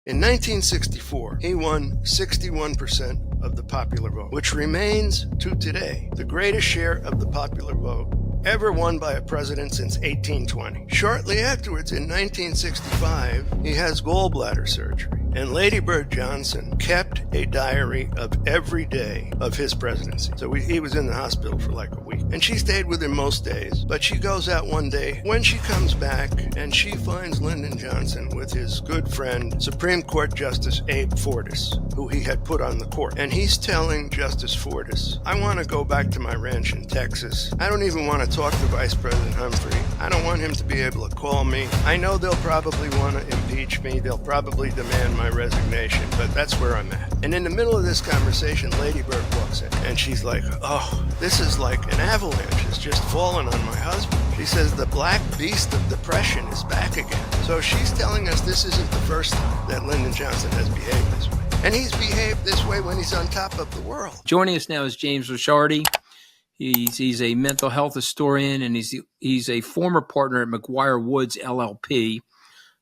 In 1964, he won 61% of the popular vote, which remains to today the greatest share of the popular vote ever won by a president since 1820. Shortly afterwards, in 1965, he has gallbladder surgery, and Lady Bird Johnson kept a diary of every day of his presidency. So he was in the hospital for like a week, and she stayed with him most days, but she goes out one day when she comes back, and she finds Lyndon Johnson with his good friend, Supreme Court Justice Abe Fortas, who he had put on the court. And he's telling Justice Fortas, I want to go back to my ranch in Texas. I don't even want to talk to Vice President Humphrey. I don't want him to be able to call me. I know they'll probably want to impeach me. They'll probably demand my resignation, but that's where I'm at. And in the middle of this conversation, Lady Bird walks in, and she's like, oh, this is like an avalanche. It's just fallen on my husband. She says the black beast of depression is back again. So she's telling us this isn't the first time that Lyndon Johnson has behaved this way. And he's behaved this way when he's on top of the world. Joining us now is James Ricciardi. He's a mental health historian, and he's a former partner at McGuire Woods LLP.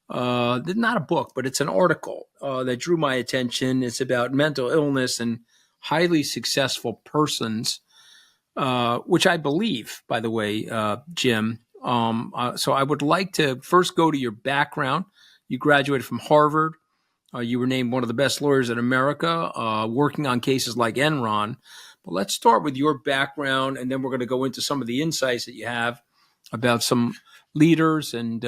Not a book, but it's an article that drew my attention. It's about mental illness and highly successful persons, which I believe, by the way, Jim. So I would like to first go to your background. You graduated from Harvard. You were named one of the best lawyers in America, working on cases like Enron. But let's start with your background, and then we're going to go into some of the insights that you have about some leaders and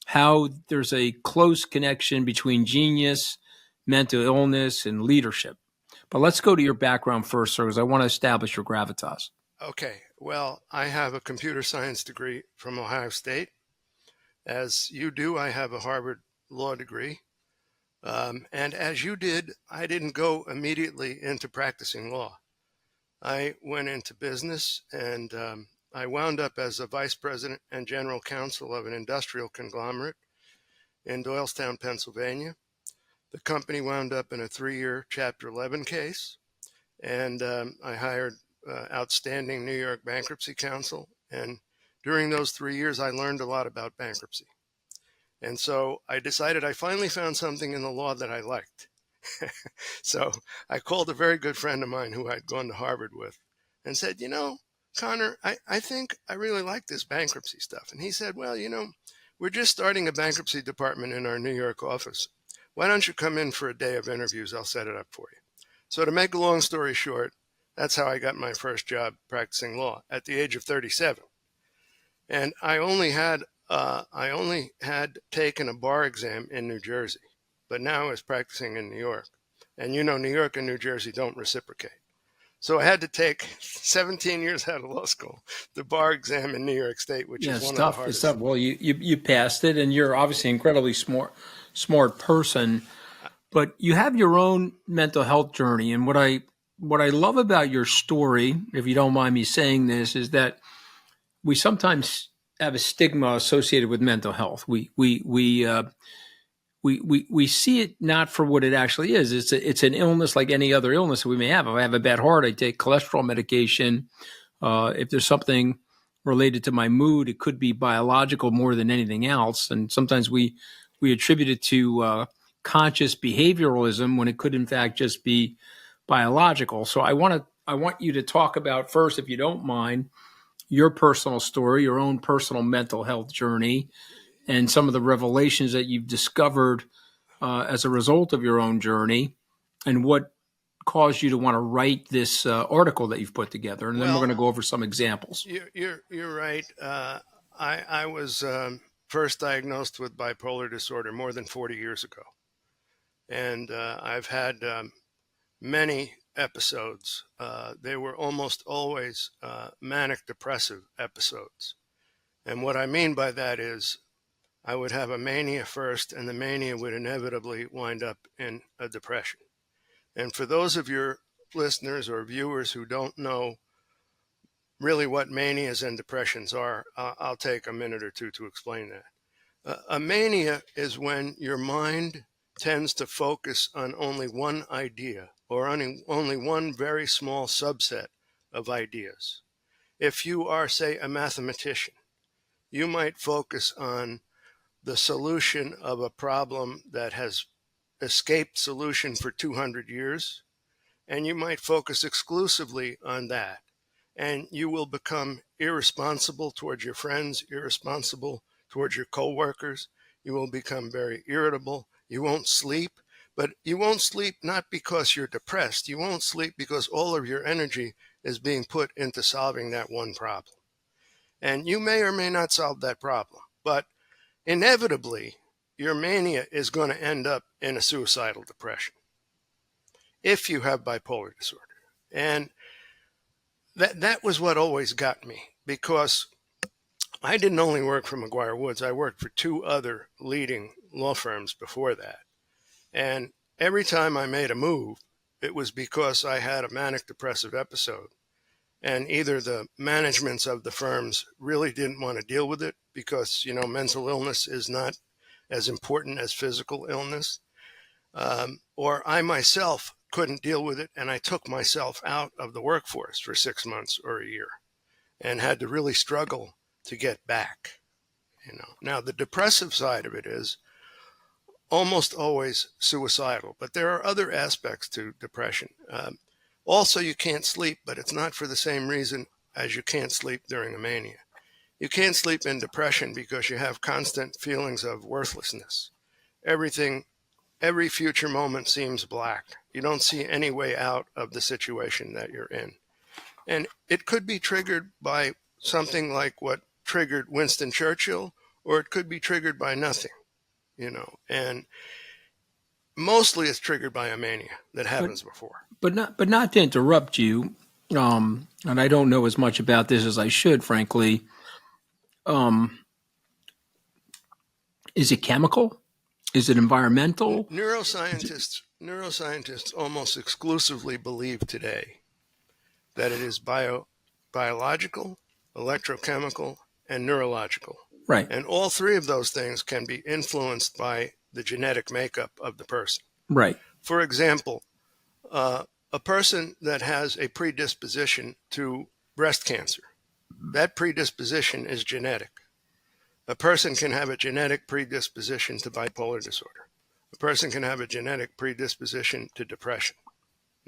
how there's a close connection between genius, mental illness, and leadership. But let's go to your background first, sir, because I want to establish your gravitas. Okay. Well, I have a computer science degree from Ohio State. As you do, I have a Harvard law degree. And as you did, I didn't go immediately into practicing law. I went into business, and I wound up as a vice president and general counsel of an industrial conglomerate in Doylestown, Pennsylvania. The company wound up in a 3-year Chapter 11 case, and I hired outstanding New York bankruptcy counsel. And during those 3 years, I learned a lot about bankruptcy. And so I decided I finally found something in the law that I liked. So I called a very good friend of mine who I'd gone to Harvard with and said, you know, Connor, I think I really like this bankruptcy stuff. And he said, well, you know, we're just starting a bankruptcy department in our New York office. Why don't you come in for a day of interviews? I'll set it up for you. So to make a long story short, that's how I got my first job practicing law at the age of 37. And I only had taken a bar exam in New Jersey, but now I was practicing in New York. And you know, New York and New Jersey don't reciprocate. So I had to take 17 years out of law school, the bar exam in New York State, which is one of the hardest. It's tough. Well, you passed it, and you're obviously an incredibly smart person. But you have your own mental health journey, and what I love about your story, if you don't mind me saying this, is that we sometimes have a stigma associated with mental health. We see it not for what it actually is. It's an illness like any other illness that we may have. If I have a bad heart, I take cholesterol medication. If there's something related to my mood, it could be biological more than anything else. And sometimes we attribute it to conscious behavioralism when it could in fact just be biological. So I want you to talk about first, if you don't mind, your personal story, your own personal mental health journey, and some of the revelations that you've discovered as a result of your own journey, and what caused you to want to write this article that you've put together. And then we're going to go over some examples. You're right. I was first diagnosed with bipolar disorder more than 40 years ago. And I've had many episodes. They were almost always manic depressive episodes. And what I mean by that is I would have a mania first, and the mania would inevitably wind up in a depression. And for those of your listeners or viewers who don't know really what manias and depressions are, I'll take a minute or two to explain that. A mania is when your mind tends to focus on only one idea or only one very small subset of ideas. If you are, say, a mathematician, you might focus on the solution of a problem that has escape solution for 200 years, and you might focus exclusively on that. And you will become irresponsible towards your friends, irresponsible towards your coworkers. You will become very irritable. You won't sleep, but you won't sleep not because you're depressed. You won't sleep because all of your energy is being put into solving that one problem. And you may or may not solve that problem, but inevitably, your mania is going to end up in a suicidal depression if you have bipolar disorder. And that was what always got me, because I didn't only work for McGuire Woods. I worked for two other leading law firms before that. And every time I made a move, it was because I had a manic depressive episode. And either the managements of the firms really didn't want to deal with it because, mental illness is not as important as physical illness, or I myself couldn't deal with it, and I took myself out of the workforce for 6 months or a year and had to really struggle to get back. Now, the depressive side of it is almost always suicidal, but there are other aspects to depression. Also, you can't sleep, but it's not for the same reason as you can't sleep during a mania. You can't sleep in depression because you have constant feelings of worthlessness. Every future moment seems black. You don't see any way out of the situation that you're in. And it could be triggered by something like what triggered Winston Churchill, or it could be triggered by nothing, and mostly it's triggered by a mania that happens before. But not to interrupt you, and I don't know as much about this as I should, frankly. Is it chemical? Is it environmental? Neuroscientists almost exclusively believe today that it is biological, electrochemical, and neurological. Right. And all three of those things can be influenced by the genetic makeup of the person. Right. For example, a person that has a predisposition to breast cancer, that predisposition is genetic. A person can have a genetic predisposition to bipolar disorder. A person can have a genetic predisposition to depression.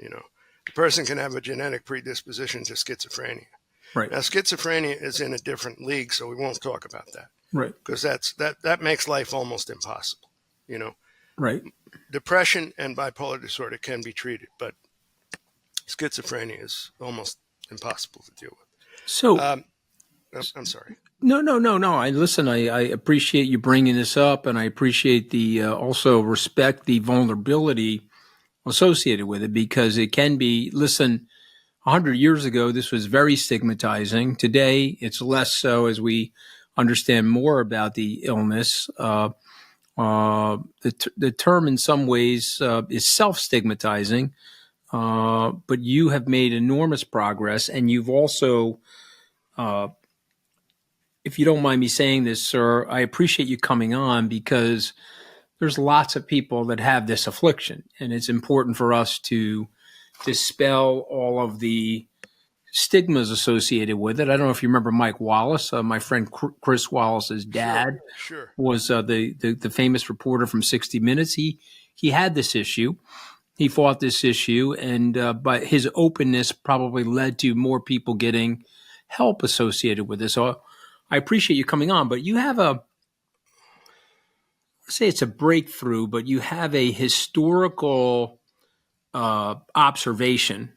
A person can have a genetic predisposition to schizophrenia. Right. Now, schizophrenia is in a different league, so we won't talk about that. Right. Because that makes life almost impossible. Right. Depression and bipolar disorder can be treated, but schizophrenia is almost impossible to deal with. So, I'm sorry. No. I appreciate you bringing this up, and I appreciate the also respect the vulnerability associated with it, because it can be. Listen, 100 years ago, this was very stigmatizing. Today, it's less so as we understand more about the illness. The term, in some ways, is self-stigmatizing, but you have made enormous progress, and you've also. If you don't mind me saying this, sir, I appreciate you coming on, because there's lots of people that have this affliction, and it's important for us to dispel all of the stigmas associated with it. I don't know if you remember Mike Wallace, my friend Chris Wallace's dad. Sure. Was the famous reporter from 60 Minutes. He had this issue. He fought this issue, and but his openness probably led to more people getting help associated with this. So I appreciate you coming on, but you have say it's a breakthrough, but you have a historical observation,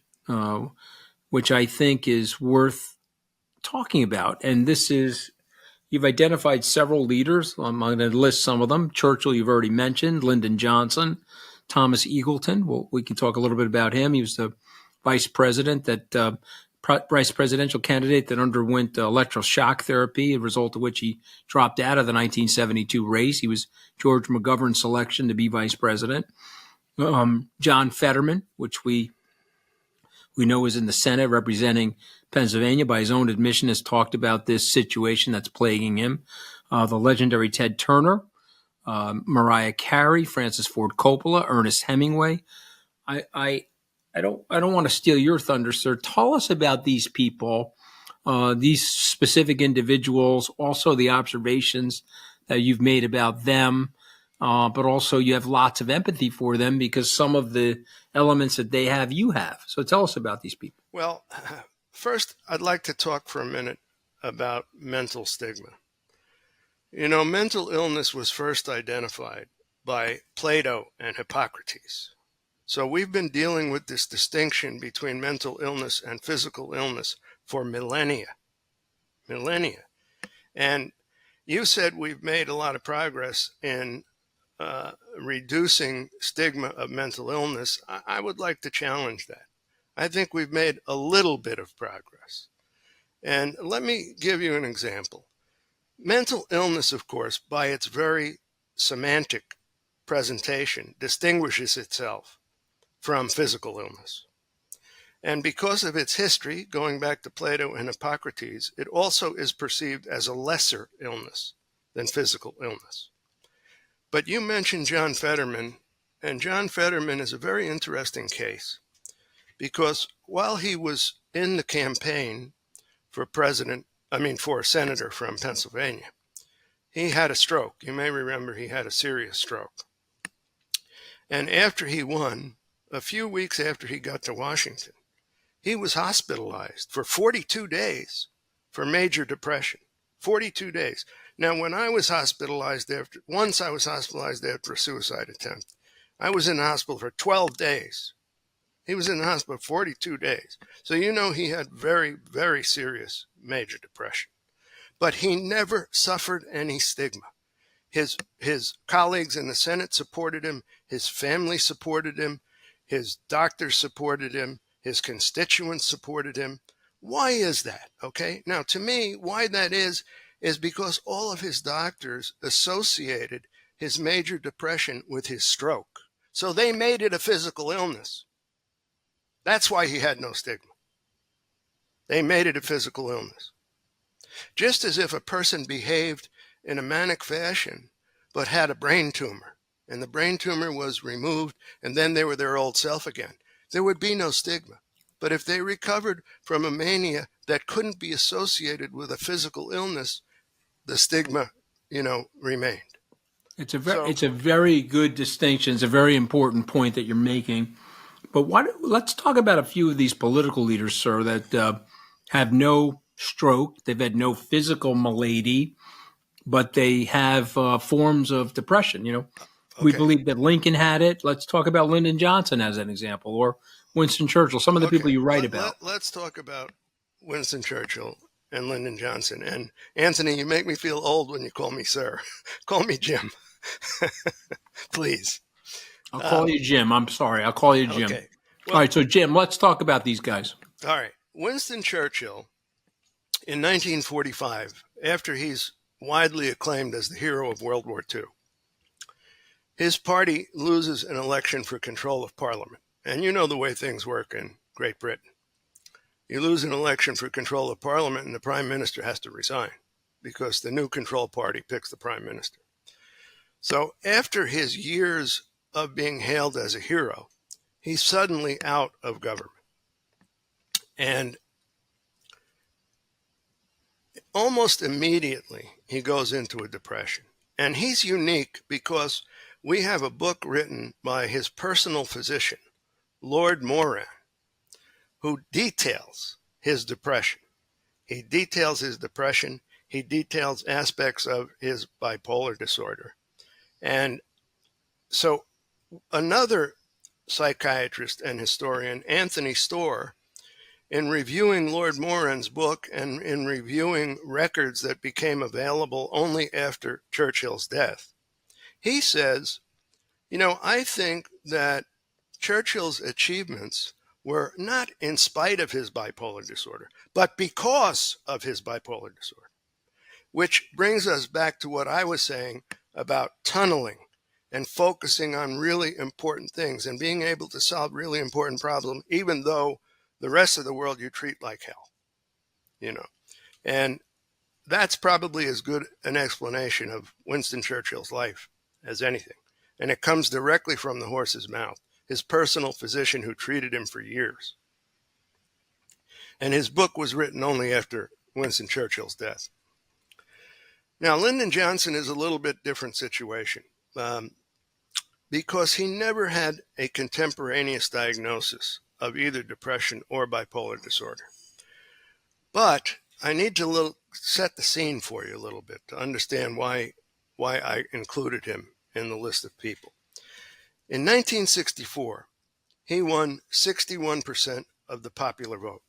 which I think is worth talking about. And this is, you've identified several leaders. I'm going to list some of them. Churchill, you've already mentioned. Lyndon Johnson, Thomas Eagleton. Well, we can talk a little bit about him. He was the vice presidential candidate that underwent electroshock therapy, a result of which he dropped out of the 1972 race. He was George McGovern's selection to be vice president. John Fetterman, which we know is in the Senate representing Pennsylvania, by his own admission, has talked about this situation that's plaguing him. The legendary Ted Turner, Mariah Carey, Francis Ford Coppola, Ernest Hemingway. I don't want to steal your thunder, sir. Tell us about these people, these specific individuals, also the observations that you've made about them, but also you have lots of empathy for them because some of the elements that they have, you have. So tell us about these people. Well, first, I'd like to talk for a minute about mental stigma. Mental illness was first identified by Plato and Hippocrates. So we've been dealing with this distinction between mental illness and physical illness for millennia. Millennia. And you said we've made a lot of progress in reducing stigma of mental illness. I would like to challenge that. I think we've made a little bit of progress. And let me give you an example. Mental illness, of course, by its very semantic presentation, distinguishes itself from physical illness. And because of its history, going back to Plato and Hippocrates, it also is perceived as a lesser illness than physical illness. But you mentioned John Fetterman, and John Fetterman is a very interesting case because while he was in the campaign for for senator from Pennsylvania, he had a stroke. You may remember he had a serious stroke. And after he won, a few weeks after he got to Washington, he was hospitalized for 42 days for major depression. 42 days. Now, when I was hospitalized once I was hospitalized after a suicide attempt, I was in the hospital for 12 days. He was in the hospital for 42 days. So he had very, very serious major depression. But he never suffered any stigma. His colleagues in the Senate supported him. His family supported him. His doctors supported him. His constituents supported him. Why is that? Okay. Now, to me, why that is because all of his doctors associated his major depression with his stroke. So they made it a physical illness. That's why he had no stigma. They made it a physical illness. Just as if a person behaved in a manic fashion but had a brain tumor, and the brain tumor was removed, and then they were their old self again, there would be no stigma. But if they recovered from a mania that couldn't be associated with a physical illness, the stigma, remained. It's a very good distinction. It's a very important point that you're making. But let's talk about a few of these political leaders, sir, that have no stroke. They've had no physical malady, but they have forms of depression. Okay. We believe that Lincoln had it. Let's talk about Lyndon Johnson as an example, or Winston Churchill, some of the people you write about. Let's talk about Winston Churchill and Lyndon Johnson. And Anthony, you make me feel old when you call me sir. Call me Jim. Please. I'll call you Jim. I'm sorry. I'll call you Jim. Okay. Well, all right. So, Jim, let's talk about these guys. All right. Winston Churchill, in 1945, after he's widely acclaimed as the hero of World War II, his party loses an election for control of Parliament. And you know the way things work in Great Britain. You lose an election for control of Parliament, and the Prime Minister has to resign because the new control party picks the Prime Minister. So after his years of being hailed as a hero, he's suddenly out of government. And almost immediately, he goes into a depression. And he's unique because we have a book written by his personal physician, Lord Moran, who details his depression. He details his depression. He details aspects of his bipolar disorder. And so another psychiatrist and historian, Anthony Storr, in reviewing Lord Moran's book and in reviewing records that became available only after Churchill's death, he says, I think that Churchill's achievements were not in spite of his bipolar disorder, but because of his bipolar disorder, which brings us back to what I was saying about tunneling and focusing on really important things and being able to solve really important problems, even though the rest of the world you treat like hell, And that's probably as good an explanation of Winston Churchill's life as anything. And it comes directly from the horse's mouth, his personal physician who treated him for years. And his book was written only after Winston Churchill's death. Now, Lyndon Johnson is a little bit different situation. because he never had a contemporaneous diagnosis of either depression or bipolar disorder. But I need to set the scene for you a little bit to understand why I included him in the list of people. In 1964, he won 61% of the popular vote,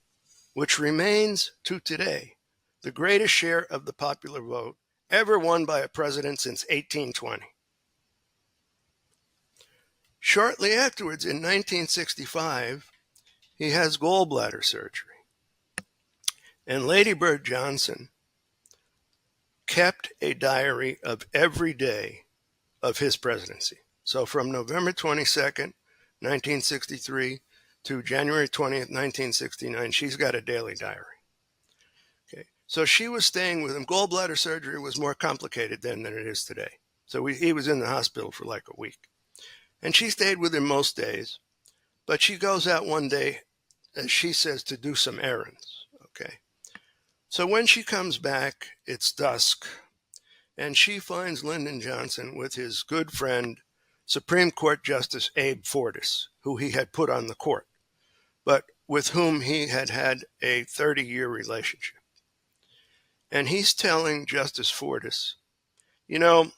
which remains to today the greatest share of the popular vote ever won by a president since 1820. Shortly afterwards, in 1965, he has gallbladder surgery. And Lady Bird Johnson kept a diary of every day of his presidency. So from November 22nd, 1963 to January 20th, 1969, she's got a daily diary. Okay. So she was staying with him. Gallbladder surgery was more complicated then than it is today. So he was in the hospital for like a week. And she stayed with him most days. But she goes out one day, as she says, to do some errands. Okay. So when she comes back, it's dusk. And she finds Lyndon Johnson with his good friend, Supreme Court Justice Abe Fortas, who he had put on the court, but with whom he had had a 30-year relationship. And he's telling Justice Fortas, you know,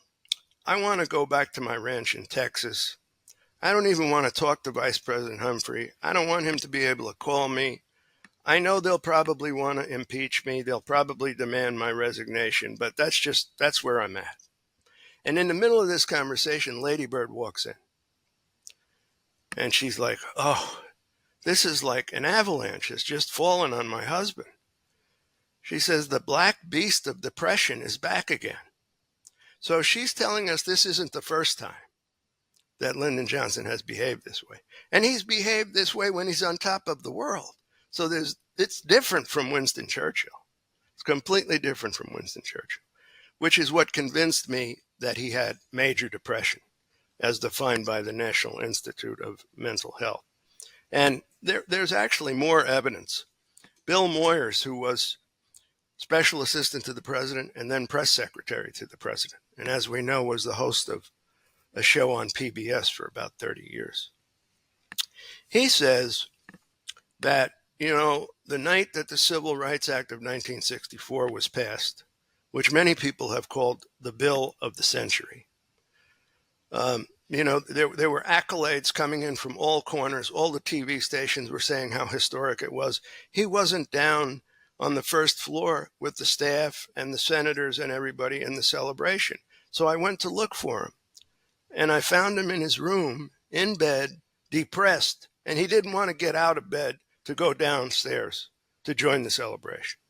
I want to go back to my ranch in Texas. I don't even want to talk to Vice President Humphrey. I don't want him to be able to call me. I know they'll probably want to impeach me. They'll probably demand my resignation, but that's where I'm at. And in the middle of this conversation, Lady Bird walks in. And she's like, oh, this is like an avalanche has just fallen on my husband. She says, the black beast of depression is back again. So she's telling us this isn't the first time that Lyndon Johnson has behaved this way. And he's behaved this way when he's on top of the world. So it's different from Winston Churchill. It's completely different from Winston Churchill, which is what convinced me that he had major depression, as defined by the National Institute of Mental Health. And there's actually more evidence. Bill Moyers, who was special assistant to the president and then press secretary to the president, and as we know, was the host of a show on PBS for about 30 years. He says that, the night that the Civil Rights Act of 1964 was passed, which many people have called the bill of the century, there were accolades coming in from all corners. All the TV stations were saying how historic it was. He wasn't down on the first floor with the staff and the senators and everybody in the celebration. So I went to look for him. And I found him in his room, in bed, depressed. And he didn't want to get out of bed to go downstairs to join the celebration.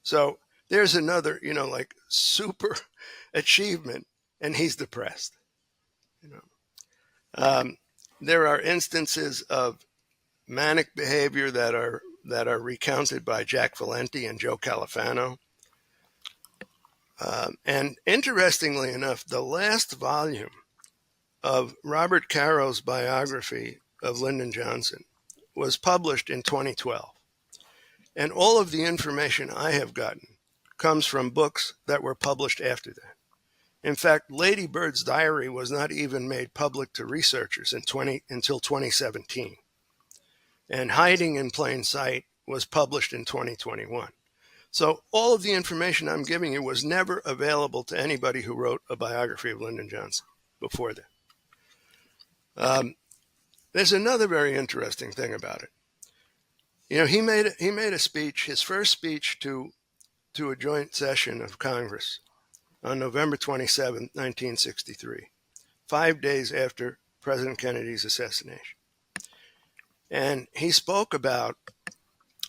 So there's another, super achievement, and he's depressed. There are instances of manic behavior that are recounted by Jack Valenti and Joe Califano. And interestingly enough, the last volume of Robert Caro's biography of Lyndon Johnson was published in 2012. And all of the information I have gotten comes from books that were published after that. In fact, Lady Bird's diary was not even made public to researchers until 2017. And Hiding in Plain Sight was published in 2021. So all of the information I'm giving you was never available to anybody who wrote a biography of Lyndon Johnson before that. There's another very interesting thing about it. He made a speech, his first speech to a joint session of Congress on November 27, 1963, 5 days after President Kennedy's assassination. And he spoke about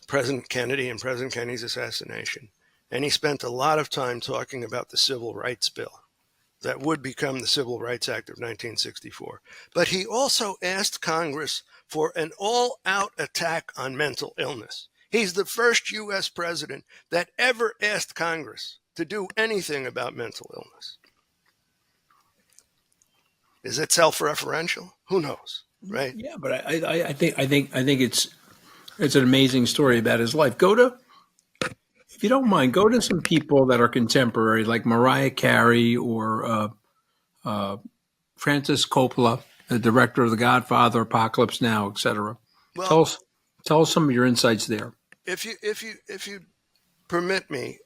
President Kennedy and President Kennedy's assassination. And he spent a lot of time talking about the Civil Rights Bill that would become the Civil Rights Act of 1964. But he also asked Congress for an all-out attack on mental illness. He's the first U.S. president that ever asked Congress to do anything about mental illness. Is it self-referential? Who knows, right? Yeah, but I think it's an amazing story about his life. If you don't mind, go to some people that are contemporary, like Mariah Carey or Francis Coppola, the director of The Godfather, Apocalypse Now, etc. Well, Tell us some of your insights there. if you permit me,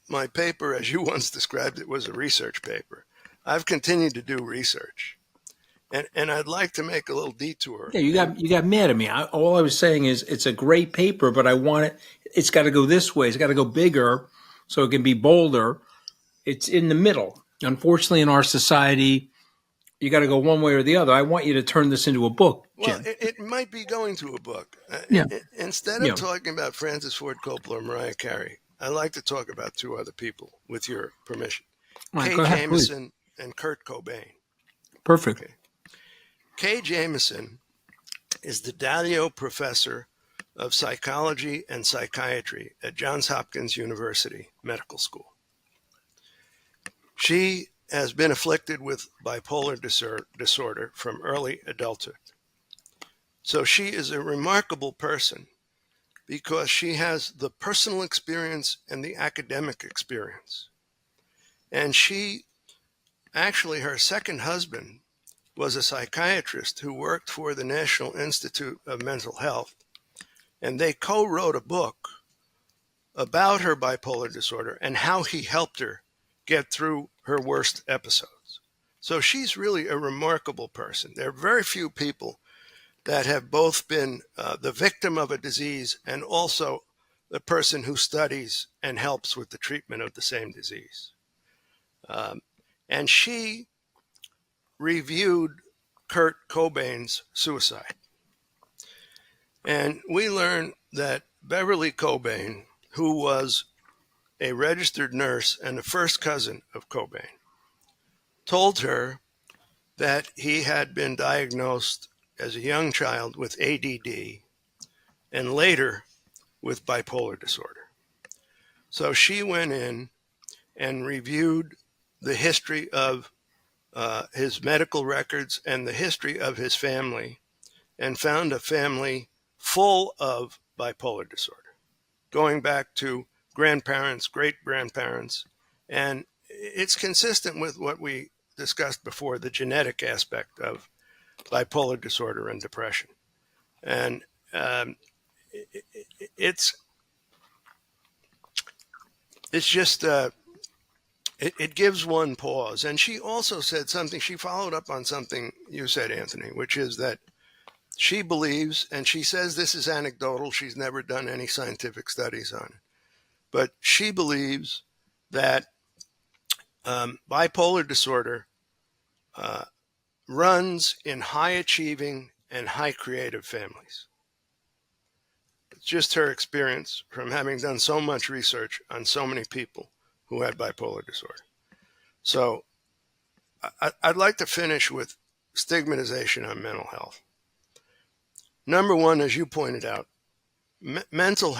my paper, as you once described it, was a research paper. I've continued to do research, and I'd like to make a little detour. Yeah, you got mad at me. All I was saying is it's a great paper, but I want it. It's got to go this way. It's got to go bigger, so it can be bolder. It's in the middle. Unfortunately, in our society, you got to go one way or the other. I want you to turn this into a book, Well, Jim. it might be going to a book. Yeah. Instead of talking about Francis Ford Coppola or Mariah Carey, I'd like to talk about two other people, with your permission. All right, Kay go ahead, please. Jameson and Kurt Cobain. Perfect. Okay. Kay Jameson is the Dalio Professor of Psychology and Psychiatry at Johns Hopkins University Medical School. She has been afflicted with bipolar disorder from early adulthood. So she is a remarkable person because she has the personal experience and the academic experience. And her second husband was a psychiatrist who worked for the National Institute of Mental Health, and they co-wrote a book about her bipolar disorder and how he helped her get through her worst episodes. So she's really a remarkable person. There are very few people that have both been the victim of a disease and also the person who studies and helps with the treatment of the same disease. And she reviewed Kurt Cobain's suicide. And we learned that Beverly Cobain, who was a registered nurse and the first cousin of Cobain, told her that he had been diagnosed as a young child with ADD and later with bipolar disorder. So she went in and reviewed the history of his medical records and the history of his family and found a family full of bipolar disorder, going back to grandparents, great-grandparents, and it's consistent with what we discussed before, the genetic aspect of bipolar disorder and depression. And it's just, it gives one pause. And she also said something, she followed up on something you said, Anthony, which is that she believes, and she says this is anecdotal, she's never done any scientific studies on it, but she believes that bipolar disorder runs in high achieving and high creative families. It's just her experience from having done so much research on so many people who had bipolar disorder. So I'd like to finish with stigmatization on mental health. Number one, as you pointed out, mental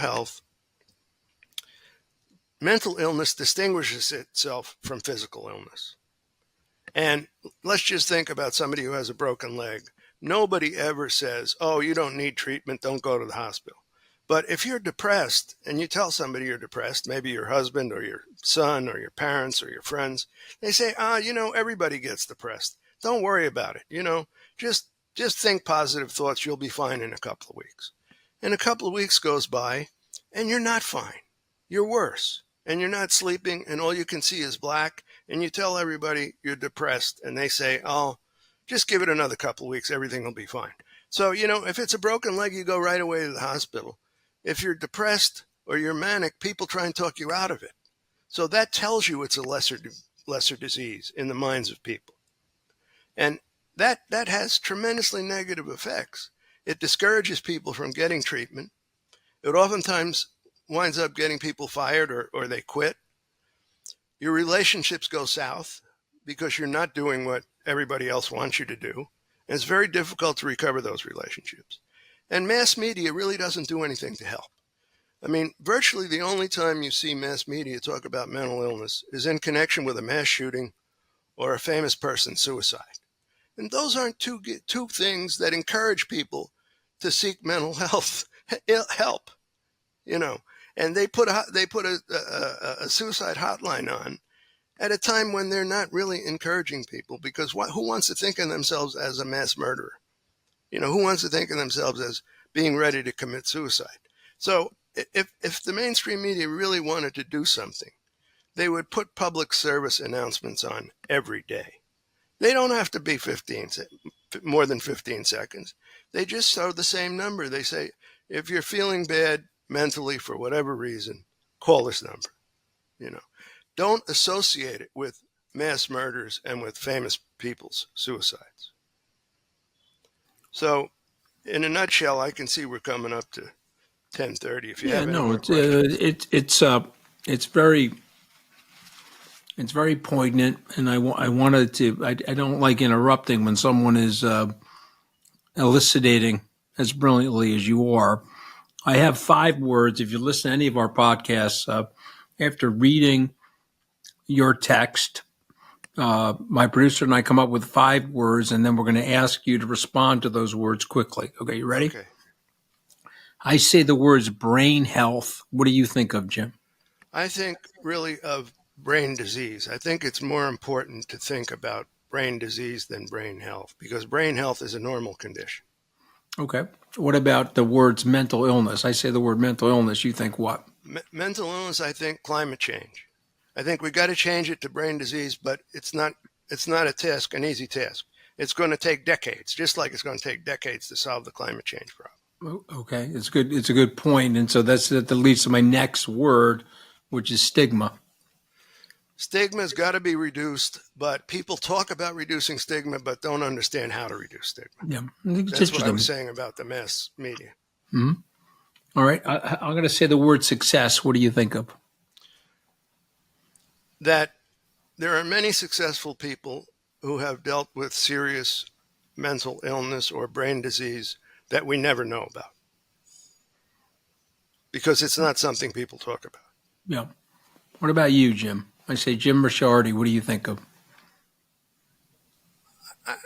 illness distinguishes itself from physical illness. And let's just think about somebody who has a broken leg. Nobody ever says, oh, you don't need treatment, don't go to the hospital. But if you're depressed and you tell somebody you're depressed, maybe your husband or your son or your parents or your friends, they say, everybody gets depressed. Don't worry about it. Just think positive thoughts. You'll be fine in a couple of weeks. And a couple of weeks goes by and you're not fine. You're worse. And you're not sleeping and all you can see is black. And you tell everybody you're depressed and they say, oh, just give it another couple of weeks. Everything will be fine. So, if it's a broken leg, you go right away to the hospital. If you're depressed or you're manic, people try and talk you out of it. So that tells you it's a lesser disease in the minds of people. And that has tremendously negative effects. It discourages people from getting treatment. It oftentimes winds up getting people fired or they quit. Your relationships go south because you're not doing what everybody else wants you to do. And it's very difficult to recover those relationships. And mass media really doesn't do anything to help. I mean, virtually the only time you see mass media talk about mental illness is in connection with a mass shooting or a famous person's suicide. And those aren't two things that encourage people to seek mental health help, And they put a suicide hotline on, at a time when they're not really encouraging people, because who wants to think of themselves as a mass murderer? Who wants to think of themselves as being ready to commit suicide? So if the mainstream media really wanted to do something, they would put public service announcements on every day. They don't have to be more than 15 seconds. They just show the same number. They say, if you're feeling bad mentally for whatever reason, call this number. Don't associate it with mass murders and with famous people's suicides. So, in a nutshell, I can see we're coming up to 10:30. If you have any more questions. It's very poignant, and I wanted to. I don't like interrupting when someone is elucidating as brilliantly as you are. I have 5 words. If you listen to any of our podcasts, after reading your text, my producer and I come up with 5 words, and then we're going to ask you to respond to those words quickly. Okay, you ready? Okay. I say the words brain health. What do you think of, Jim? I think really of brain disease. I think it's more important to think about brain disease than brain health, because brain health is a normal condition. Okay. What about the words mental illness? I say the word mental illness. You think what? Mental illness, I think climate change. I think we got to change it to brain disease, but it's not an easy task. It's going to take decades, just like it's going to take decades to solve the climate change problem. Okay, it's good. It's a good point. And so that leads to my next word, which is stigma. Stigma's got to be reduced, but people talk about reducing stigma, but don't understand how to reduce stigma. Yeah, that's what I was saying about the mass media. Mm-hmm. All right, I'm going to say the word success. What do you think of? That there are many successful people who have dealt with serious mental illness or brain disease that we never know about, because it's not something people talk about. Yeah. What about you, Jim? I say Jim Ricciardi. What do you think of?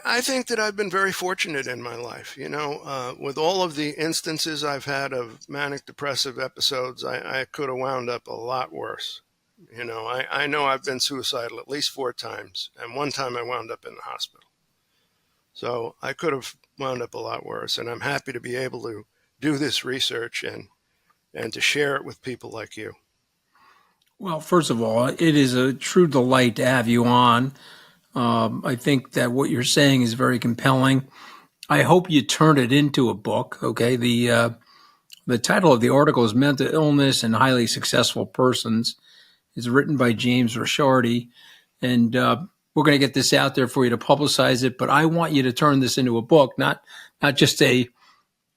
I think that I've been very fortunate in my life. With all of the instances I've had of manic depressive episodes, I could have wound up a lot worse. I know I've been suicidal at least 4 times, and one time I wound up in the hospital. So I could have wound up a lot worse, and I'm happy to be able to do this research and to share it with people like you. Well, first of all, it is a true delight to have you on. I think that what you're saying is very compelling. I hope you turn it into a book. Okay, the title of the article is "Mental Illness and Highly Successful Persons." It's written by James Ricciardi, and we're going to get this out there for you to publicize it. But I want you to turn this into a book, not just a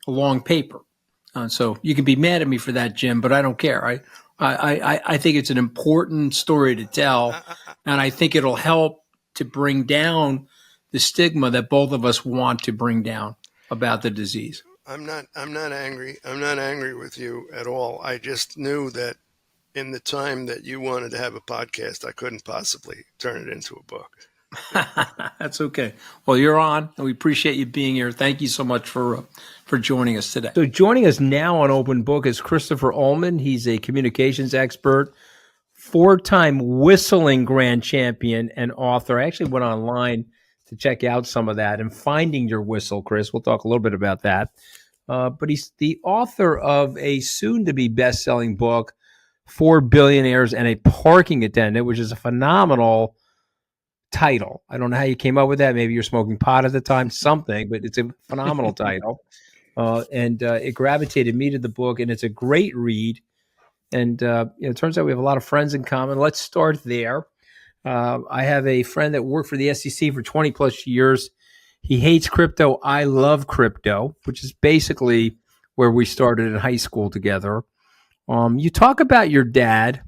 long paper. So you can be mad at me for that, Jim, but I don't care. I think it's an important story to tell, and I think it'll help to bring down the stigma that both of us want to bring down about the disease. I'm not angry. I'm not angry with you at all. I just knew that in the time that you wanted to have a podcast, I couldn't possibly turn it into a book. That's okay. Well, you're on, and we appreciate you being here. Thank you so much for joining us today. So joining us now on Open Book is Christopher Ullman. He's a communications expert, 4-time whistling grand champion, and author. I actually went online to check out some of that and finding your whistle, Chris. We'll talk a little bit about that. But he's the author of a soon-to-be best-selling book, 4 Billionaires and a Parking Attendant, which is a phenomenal title. I don't know how you came up with that. Maybe you're smoking pot at the time, something, but it's a phenomenal title. And it gravitated me to the book, and it's a great read. And it turns out we have a lot of friends in common. Let's start there. I have a friend that worked for the SEC for 20 plus years. He hates crypto. I love crypto, which is basically where we started in high school together. You talk about your dad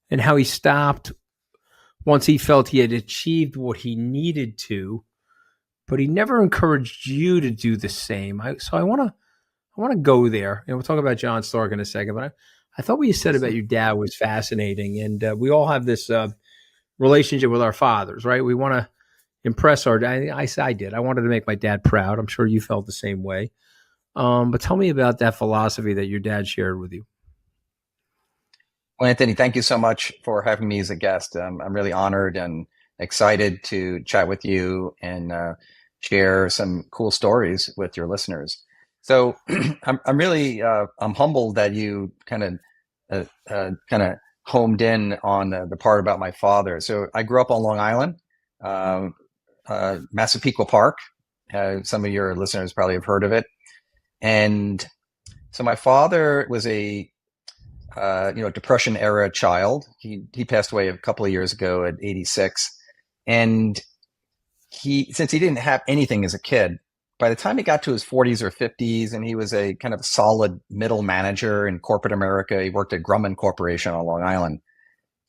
and how he stopped once he felt he had achieved what he needed to, but he never encouraged you to do the same. So I want to go there, and we'll talk about John Stark in a second. But I thought what you said about your dad was fascinating, and we all have this relationship with our fathers, right? We want to impress our dad. I did. I wanted to make my dad proud. I'm sure you felt the same way. But tell me about that philosophy that your dad shared with you. Well, Anthony, thank you so much for having me as a guest. I'm really honored and excited to chat with you and share some cool stories with your listeners. So I'm really I'm humbled that you kind of homed in on the part about my father. So I grew up on Long Island, uh, Massapequa Park. Some of your listeners probably have heard of it. And so my father was a Depression era child. He passed away a couple of years ago at 86, and since he didn't have anything as a kid, by the time he got to his 40s or 50s, and he was a kind of solid middle manager in corporate America, he worked at Grumman Corporation on Long Island.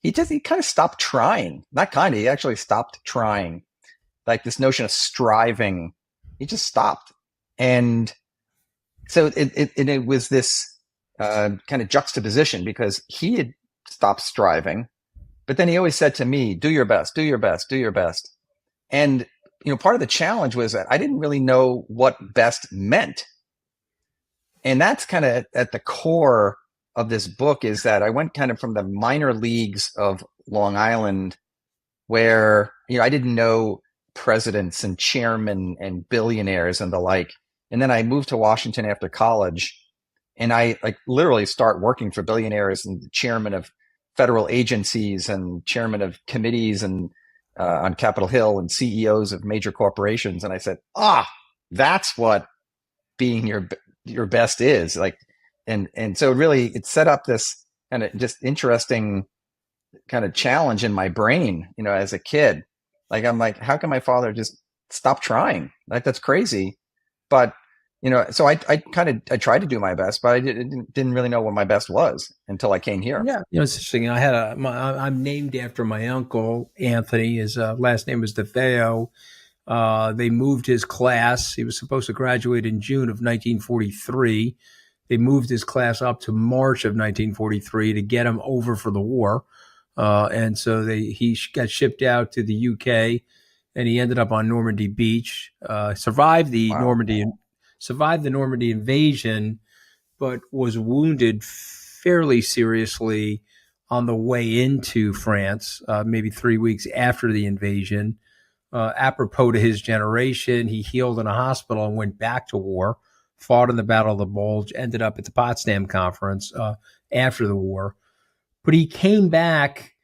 He kind of stopped trying. Not kind of, he actually stopped trying. Like this notion of striving, he just stopped. And so it was this kind of juxtaposition because he had stopped striving, but then he always said to me, "Do your best, do your best, do your best." And part of the challenge was that I didn't really know what best meant, and that's kind of at the core of this book. Is that I went kind of from the minor leagues of Long Island, where I didn't know presidents and chairmen and billionaires and the like, and then I moved to Washington after college, and I like literally start working for billionaires and the chairman of federal agencies and chairman of committees and on Capitol Hill and CEOs of major corporations. And I said, that's what being your best is like. And so really it set up this kind of just interesting kind of challenge in my brain, as a kid. Like, I'm like, how can my father just stop trying? Like, that's crazy. But so I tried to do my best, but I didn't really know what my best was until I came here. Yeah, it's interesting. I'm named after my uncle Anthony. His last name was DeFeo. They moved his class. He was supposed to graduate in June of 1943. They moved his class up to March of 1943 to get him over for the war, and so he got shipped out to the UK, and he ended up on Normandy Beach. Survived the Wow. Normandy invasion, but was wounded fairly seriously on the way into France, maybe 3 weeks after the invasion. Apropos to his generation, he healed in a hospital and went back to war, fought in the Battle of the Bulge, ended up at the Potsdam Conference after the war. But he came back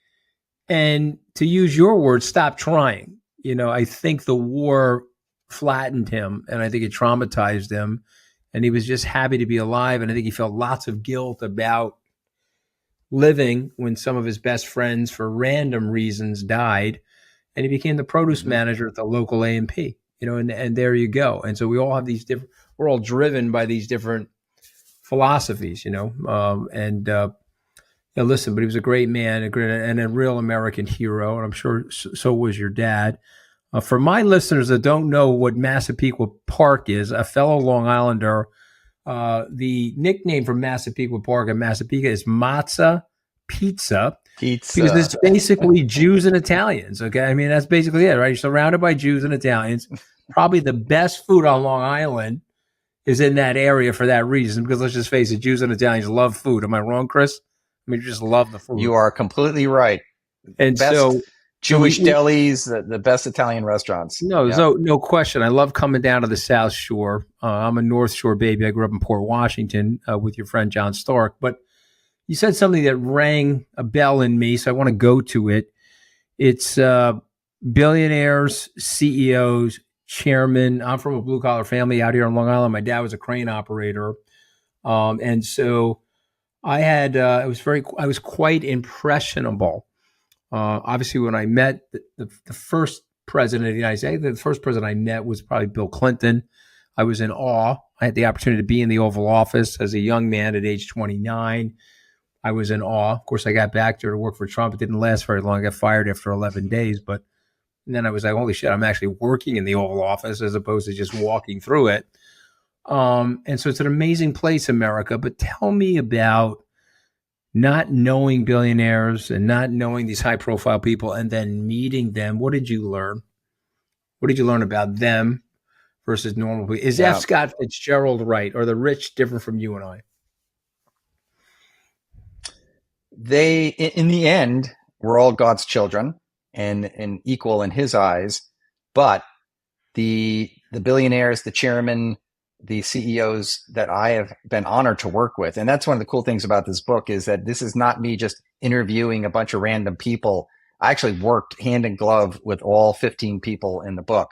and, to use your words, stopped trying. I think the war flattened him, and I think it traumatized him, and he was just happy to be alive. And I think he felt lots of guilt about living when some of his best friends, for random reasons, died. And he became the produce manager at the local A&P, and there you go. And so we all have these different, we're all driven by these different philosophies, listen, but he was a great man, and a real American hero. And I'm sure so was your dad. For my listeners that don't know what Massapequa Park is, a fellow Long Islander, the nickname for Massapequa Park in Massapequa is Matzah Pizza. Because it's basically Jews and Italians. Okay. I mean, that's basically it, right? You're surrounded by Jews and Italians. Probably the best food on Long Island is in that area for that reason, because let's just face it, Jews and Italians love food. Am I wrong, Chris? I mean, you just love the food. You are completely right. And best Jewish delis, the best Italian restaurants. No question. I love coming down to the South Shore. I'm a North Shore baby. I grew up in Port Washington with your friend John Stark. But you said something that rang a bell in me, so I want to go to it. It's billionaires, CEOs, chairmen. I'm from a blue-collar family out here on Long Island. My dad was a crane operator. And so I was quite impressionable. Obviously, when I met the first president of the United States, the first president I met was probably Bill Clinton. I was in awe. I had the opportunity to be in the Oval Office as a young man at age 29. I was in awe. Of course, I got back there to work for Trump. It didn't last very long. I got fired after 11 days. But then I was like, holy shit, I'm actually working in the Oval Office as opposed to just walking through it. And so it's an amazing place, America. But tell me about not knowing billionaires and not knowing these high-profile people and then meeting them. What did you learn? What did you learn about them versus normal people? Is F. Scott Fitzgerald right? Or the rich different from you and I? they, in the end, we're all God's children and equal in his eyes. But the billionaires, the chairmen, the CEOs that I have been honored to work with, and that's one of the cool things about this book, is that this is not me just interviewing a bunch of random people. I actually worked hand in glove with all 15 people in the book.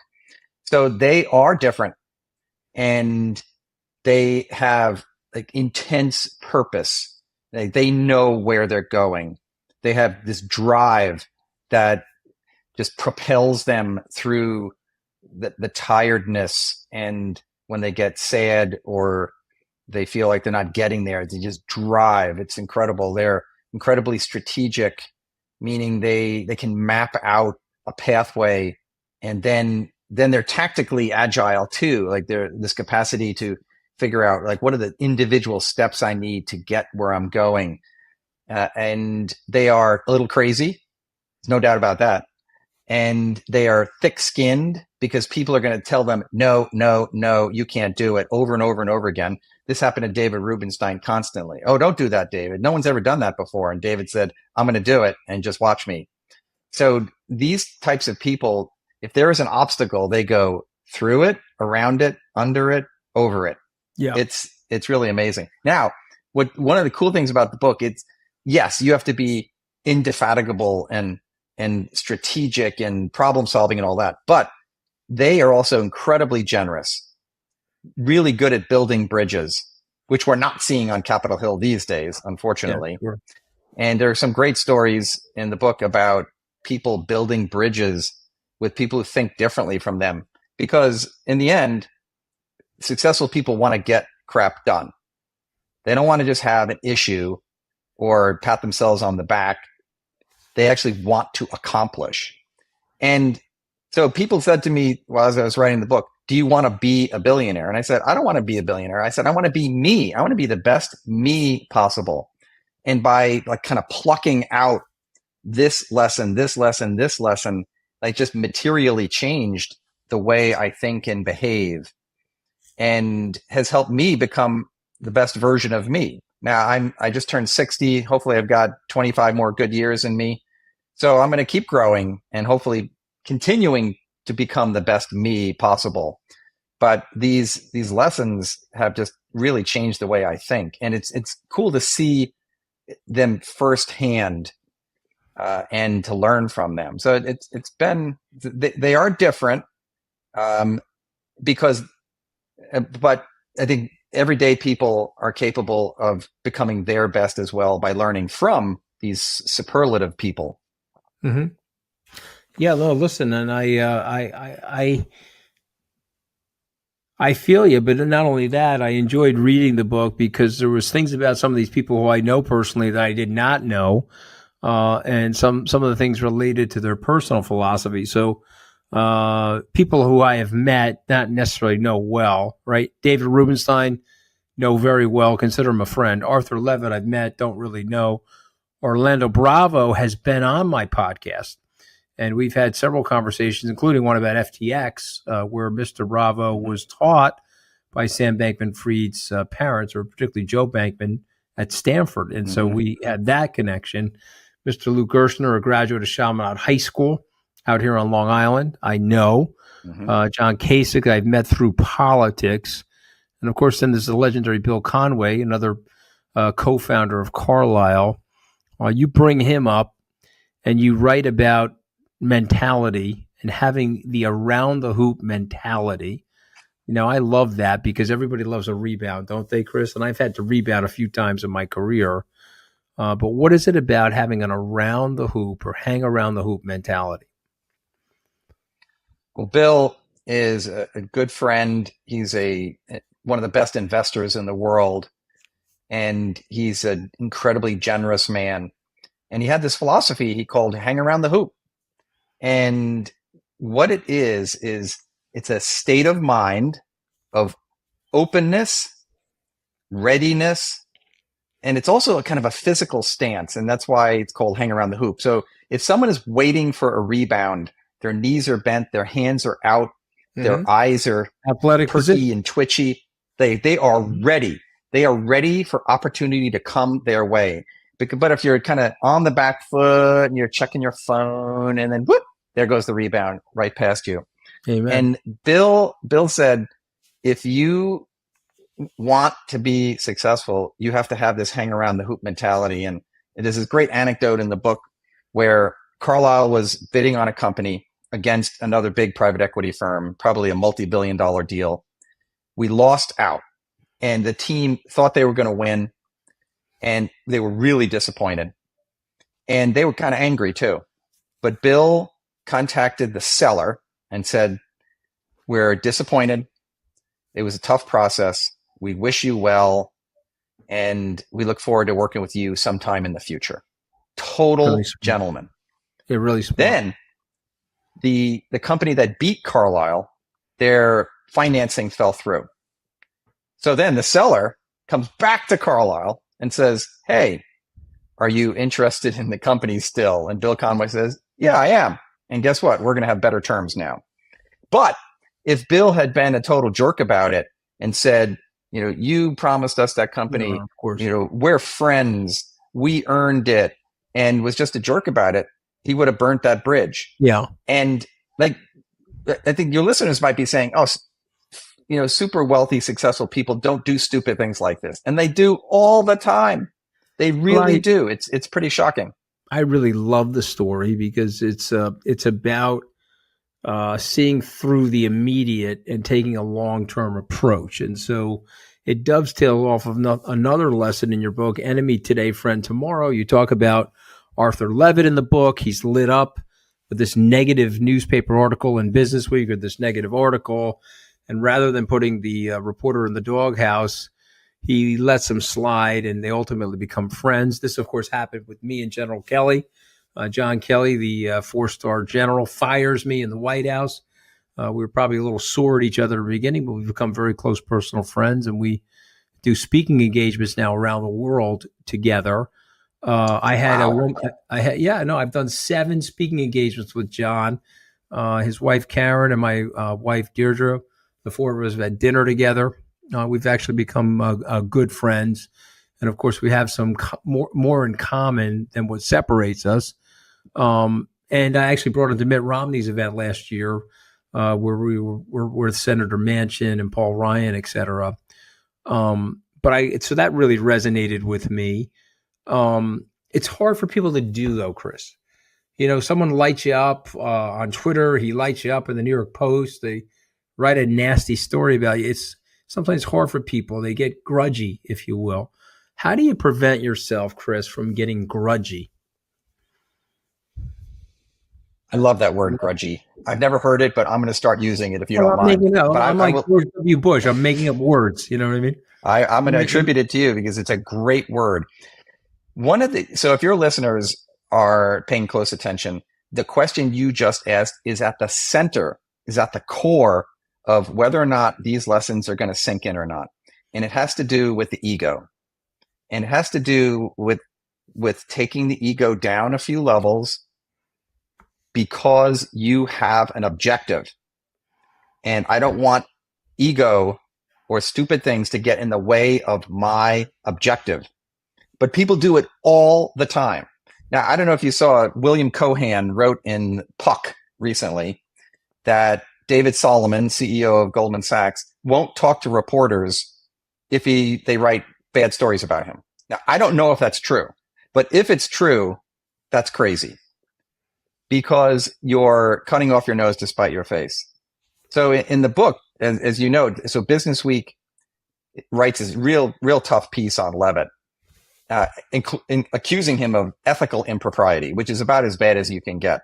So they are different, and they have like intense purpose. They know where they're going. They have this drive that just propels them through the tiredness, and when they get sad or they feel like they're not getting there, they just drive. It's incredible. They're incredibly strategic, meaning they can map out a pathway, and then they're tactically agile too. Like they're this capacity to figure out like what are the individual steps I need to get where I'm going. And they are a little crazy. There's no doubt about that. And they are thick-skinned because people are going to tell them, no, no, no, you can't do it over and over and over again. This happened to David Rubenstein constantly. Oh, don't do that, David. No one's ever done that before. And David said, I'm going to do it, and just watch me. So these types of people, if there is an obstacle, they go through it, around it, under it, over it. Yeah. It's really amazing. Now, one of the cool things about the book, it's, yes, you have to be indefatigable and strategic and problem solving and all that, but they are also incredibly generous, really good at building bridges, which we're not seeing on Capitol Hill these days, unfortunately. Yeah, sure. And there are some great stories in the book about people building bridges with people who think differently from them, because in the end, successful people want to get crap done. They don't want to just have an issue or pat themselves on the back. They actually want to accomplish. And so people said to me while as I was writing the book, do you want to be a billionaire? And I said, I don't want to be a billionaire. I said, I want to be me. I want to be the best me possible. And by like kind of plucking out this lesson, like just materially changed the way I think and behave, and has helped me become the best version of me. Now I just turned 60. Hopefully I've got 25 more good years in me. So I'm going to keep growing and hopefully continuing to become the best me possible. But these lessons have just really changed the way I think. And it's cool to see them firsthand and to learn from them. So it's been, they are different because, but I think everyday people are capable of becoming their best as well by learning from these superlative people. Mm-hmm. Yeah, no, listen, and I feel you, but not only that, I enjoyed reading the book because there was things about some of these people who I know personally that I did not know, and some of the things related to their personal philosophy. So people who I have met, not necessarily know well, right? David Rubenstein, know very well, consider him a friend. Arthur Levitt, I've met, don't really know. Orlando Bravo has been on my podcast, and we've had several conversations, including one about FTX, where Mr. Bravo was taught by Sam Bankman-Fried's parents, or particularly Joe Bankman at Stanford. And so we had that connection. Mr. Lou Gerstner, a graduate of Chaminade High School out here on Long Island, I know. John Kasich, I've met through politics. And, of course, then there's the legendary Bill Conway, another co-founder of Carlyle. You bring him up and you write about mentality and having the around the hoop mentality. You know, I love that because everybody loves a rebound, don't they, Chris? And I've had to rebound a few times in my career. But what is it about having an around the hoop or hang around the hoop mentality? Well, Bill is a good friend. He's one of the best investors in the world. And he's an incredibly generous man. And he had this philosophy he called hang around the hoop. And what it is it's a state of mind of openness, readiness, and it's also a kind of a physical stance. And that's why it's called hang around the hoop. So if someone is waiting for a rebound, their knees are bent, their hands are out, their eyes are athletic perky position and twitchy, they are ready. They are ready for opportunity to come their way. But if you're kind of on the back foot and you're checking your phone, and then whoop, there goes the rebound right past you. Amen. And Bill said, if you want to be successful, you have to have this hang around the hoop mentality. And there's this great anecdote in the book where Carlyle was bidding on a company against another big private equity firm, probably a multi-billion-dollar deal. We lost out, and the team thought they were going to win, and they were really disappointed. And they were kind of angry too. But Bill contacted the seller and said, we're disappointed. It was a tough process. We wish you well, and we look forward to working with you sometime in the future. Total Really gentleman. Yeah, really smart. Then the company that beat Carlyle, their financing fell through. So then the seller comes back to Carlyle and says, hey, are you interested in the company still? And Bill Conway says, yeah, I am. And guess what? We're going to have better terms now. But if Bill had been a total jerk about it and said, you promised us that company, of course. We're friends, we earned it, and was just a jerk about it, he would have burnt that bridge. Yeah. And I think your listeners might be saying, oh, super wealthy, successful people don't do stupid things like this. And they do all the time. They really do. It's pretty shocking. I really love the story because it's about seeing through the immediate and taking a long-term approach. And so it dovetails off of another lesson in your book, Enemy Today, Friend Tomorrow. You talk about Arthur Levitt in the book. He's lit up with this negative newspaper article in Business Week, or this negative article. And rather than putting the reporter in the doghouse, he lets him slide, and they ultimately become friends. This, of course, happened with me and General Kelly. John Kelly, the 4-star general, fires me in the White House. We were probably a little sore at each other at the beginning, but we've become very close personal friends, and we do speaking engagements now around the world together. I've done 7 speaking engagements with John, his wife Karen, and my wife Deirdre. The 4 of us have had dinner together. We've actually become good friends. And of course, we have some more in common than what separates us. And I actually brought him to Mitt Romney's event last year, where we were with Senator Manchin and Paul Ryan, et cetera. So that really resonated with me. It's hard for people to do, though, Chris. Someone lights you up on Twitter. He lights you up in the New York Post. They write a nasty story about you. It's sometimes hard for people. They get grudgy, if you will. How do you prevent yourself, Chris, from getting grudgy? I love that word, grudgy. I've never heard it, but I'm going to start using it if you don't mind. I'm like George W. Bush. I'm making up words. You know what I mean? I'm going to attribute it to you because it's a great word. So if your listeners are paying close attention, the question you just asked is at the center, is at the core of whether or not these lessons are going to sink in or not. And it has to do with the ego. And it has to do with taking the ego down a few levels because you have an objective. And I don't want ego or stupid things to get in the way of my objective. But people do it all the time. Now, I don't know if you saw, William Cohan wrote in Puck recently that David Solomon, CEO of Goldman Sachs, won't talk to reporters if they write bad stories about him. Now, I don't know if that's true, but if it's true, that's crazy because you're cutting off your nose to spite your face. So in the book, as you know, so Business Week writes this real tough piece on Levitt, accusing him of ethical impropriety, which is about as bad as you can get.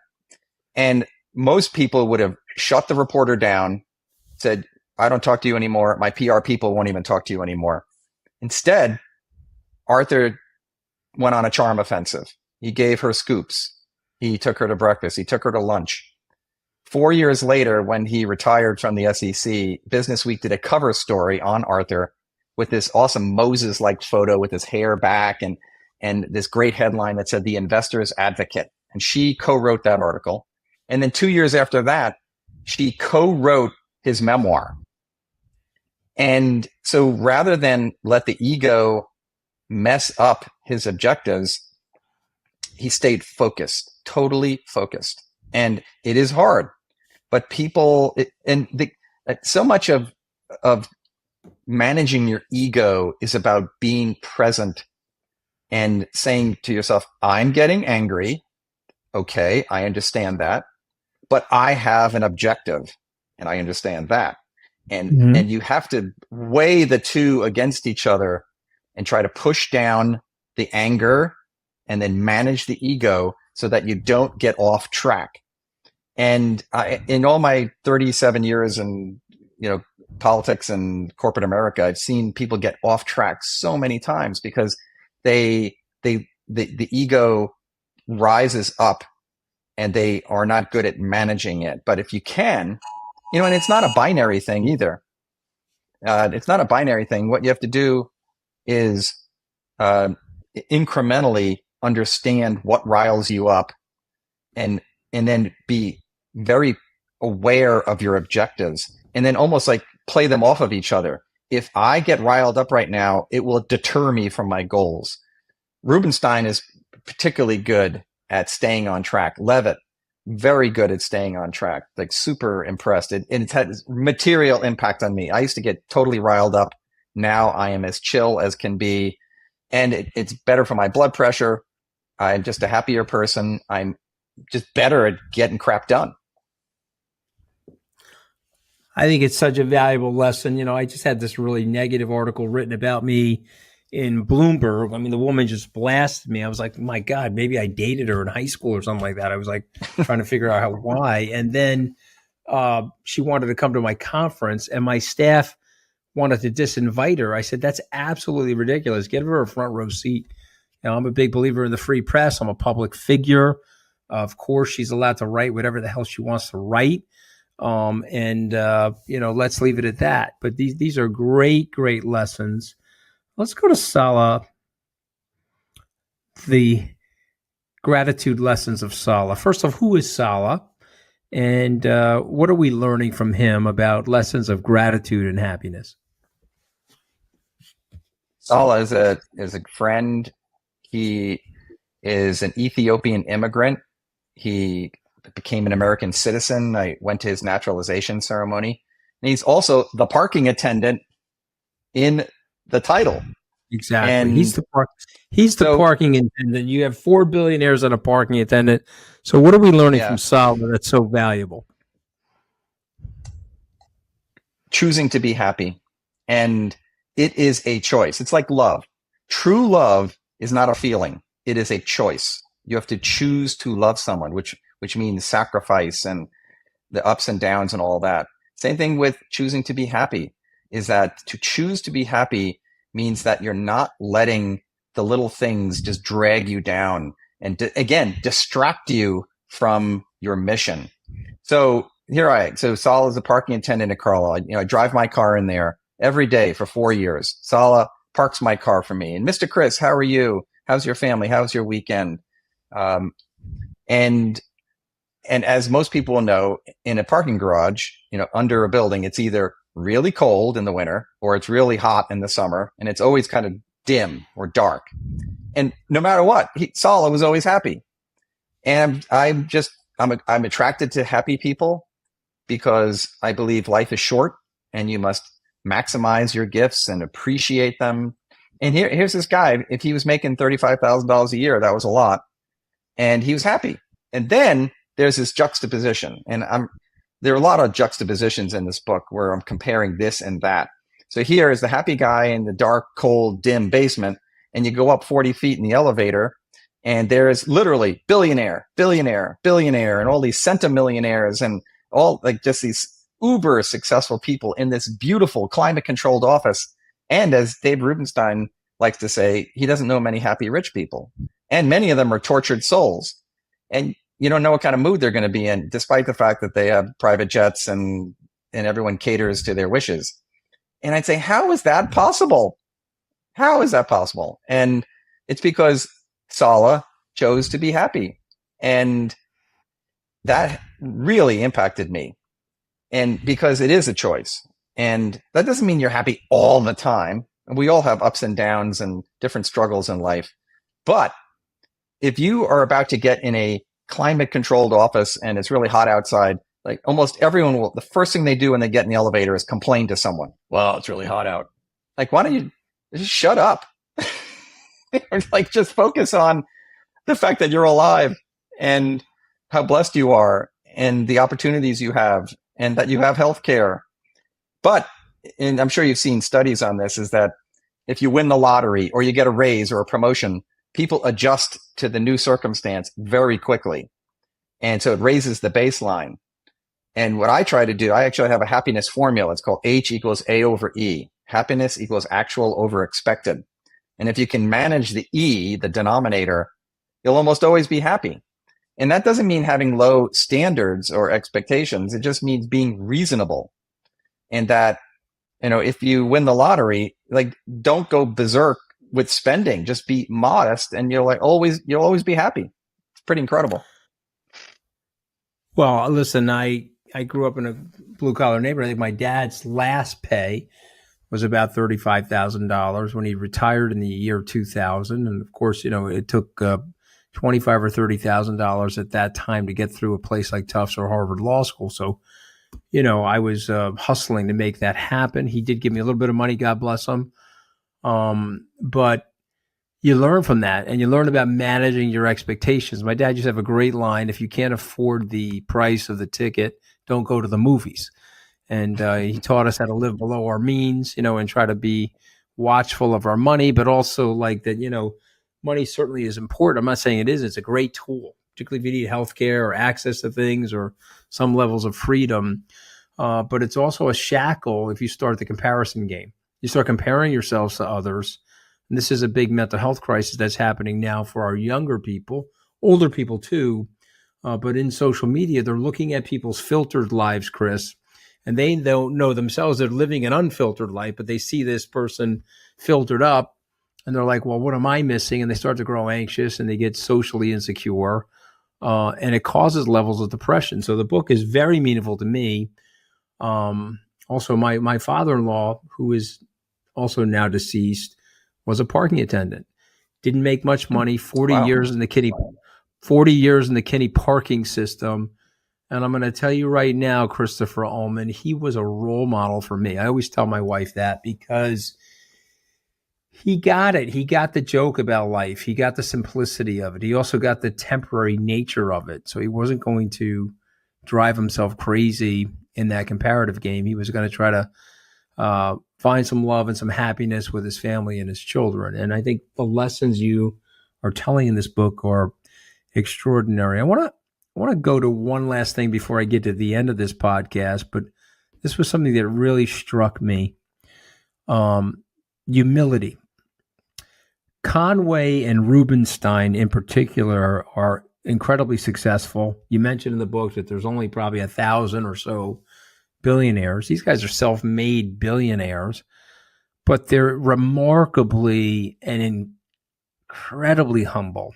And most people would have shut the reporter down, said, I don't talk to you anymore. My PR people won't even talk to you anymore. Instead, Arthur went on a charm offensive. He gave her scoops. He took her to breakfast. He took her to lunch. 4 years later, when he retired from the SEC, Business Week did a cover story on Arthur with this awesome Moses-like photo with his hair back and this great headline that said The Investor's Advocate. And she co-wrote that article. And then 2 years after that, she co-wrote his memoir. And so rather than let the ego mess up his objectives, he stayed focused, totally focused. And it is hard, but so much of managing your ego is about being present and saying to yourself, I'm getting angry. Okay, I understand that, but I have an objective and I understand that. And you have to weigh the two against each other and try to push down the anger and then manage the ego so that you don't get off track. And in all my 37 years in politics and corporate America, I've seen people get off track so many times because the ego rises up and they are not good at managing it. But if you can, and it's not a binary thing either. It's not a binary thing. What you have to do is incrementally understand what riles you up and then be very aware of your objectives and then almost like play them off of each other. If I get riled up right now, it will deter me from my goals. Rubenstein is particularly good at staying on track. Levitt, very good at staying on track, like super impressed. It's had material impact on me. I used to get totally riled up. Now I am as chill as can be. And it's better for my blood pressure. I'm just a happier person. I'm just better at getting crap done. I think it's such a valuable lesson. I just had this really negative article written about me in Bloomberg. I mean, the woman just blasted me. I was like, my God, maybe I dated her in high school or something like that. I was like trying to figure out why. And then she wanted to come to my conference and my staff wanted to disinvite her. I said, that's absolutely ridiculous. Give her a front row seat. I'm a big believer in the free press. I'm a public figure. Of course, she's allowed to write whatever the hell she wants to write. Let's leave it at that. But these are great, great lessons. Let's go to Sala, the gratitude lessons of Sala. First off, who is Sala? And what are we learning from him about lessons of gratitude and happiness? Sala is a friend. He is an Ethiopian immigrant. He became an American citizen. I went to his naturalization ceremony. And he's also the parking attendant in the title. Exactly. And he's the parking attendant. You have 4 billionaires and a parking attendant. So what are we learning from Sala that's so valuable? Choosing to be happy. And it is a choice. It's like love. True love is not a feeling. It is a choice. You have to choose to love someone, which means sacrifice and the ups and downs and all that. Same thing with choosing to be happy, is that to choose to be happy means that you're not letting the little things just drag you down and distract you from your mission. So Sala is a parking attendant at Carlisle. I drive my car in there every day for 4 years. Sala parks my car for me. And Mr. Chris, how are you? How's your family? How's your weekend? And as most people know, in a parking garage, under a building, it's either really cold in the winter or it's really hot in the summer, and it's always kind of dim or dark. And no matter what, Sala was always happy. And I'm attracted to happy people because I believe life is short and you must maximize your gifts and appreciate them. And here's this guy. If he was making $35,000 a year, that was a lot. And he was happy. And then there's this juxtaposition. And there are a lot of juxtapositions in this book where I'm comparing this and that. So here is the happy guy in the dark, cold, dim basement. And you go up 40 feet in the elevator, and there's literally billionaire, and all these centimillionaires and all like just these uber successful people in this beautiful climate controlled office. And as Dave Rubenstein likes to say, he doesn't know many happy rich people. And many of them are tortured souls. And you don't know what kind of mood they're going to be in, despite the fact that they have private jets and everyone caters to their wishes. And I'd say, how is that possible? How is that possible? And it's because Sala chose to be happy. And that really impacted me. And because it is a choice. And that doesn't mean you're happy all the time. We all have ups and downs and different struggles in life. But if you are about to get in a climate controlled office and it's really hot outside, like almost everyone will, the first thing they do when they get in the elevator is complain to someone. Well, it's really hot out. Like, why don't you just shut up? Like, just focus on the fact that you're alive and how blessed you are and the opportunities you have and that you have health care. But, and I'm sure you've seen studies on this, is that if you win the lottery or you get a raise or a promotion, people adjust to the new circumstance very quickly. And so it raises the baseline. And what I try to do, I actually have a happiness formula. It's called H equals A over E. Happiness equals actual over expected. And if you can manage the E, the denominator, you'll almost always be happy. And that doesn't mean having low standards or expectations. It just means being reasonable. And that, if you win the lottery, like, don't go berserk with spending. Just be modest, and you'll always be happy. It's pretty incredible. Well, listen, I grew up in a blue collar neighborhood. I think my dad's last pay was about $35,000 when he retired in the year 2000. And of course, it took $25,000 or $30,000 at that time to get through a place like Tufts or Harvard Law School. So, I was hustling to make that happen. He did give me a little bit of money, God bless him. But you learn from that, and you learn about managing your expectations. My dad used to have a great line: if you can't afford the price of the ticket, don't go to the movies. And he taught us how to live below our means, and try to be watchful of our money, but also like that, money certainly is important. I'm not saying it isn't. It's a great tool, particularly if you need healthcare or access to things or some levels of freedom. But it's also a shackle if you start the comparison game. You start comparing yourselves to others. And this is a big mental health crisis that's happening now for our younger people, older people too. But in social media, they're looking at people's filtered lives, Chris, and they don't know themselves. They're living an unfiltered life, but they see this person filtered up, and they're like, well, what am I missing? And they start to grow anxious, and they get socially insecure, and it causes levels of depression. So the book is very meaningful to me. Also, my father-in-law, who is also now deceased, was a parking attendant. Didn't make much money. 40 Wow. years in the Kinney parking system. And I'm going to tell you right now, Christopher Ullman, he was a role model for me. I always tell my wife that because he got it. He got the joke about life. He got the simplicity of it. He also got the temporary nature of it. So he wasn't going to drive himself crazy in that comparative game. He was going to try to find some love and some happiness with his family and his children. And I think the lessons you are telling in this book are extraordinary. I want to go to one last thing before I get to the end of this podcast, but this was something that really struck me. Humility. Conway and Rubenstein in particular are incredibly successful. You mentioned in the book that there's only probably 1,000 or so billionaires. These guys are self-made billionaires, but they're remarkably and incredibly humble.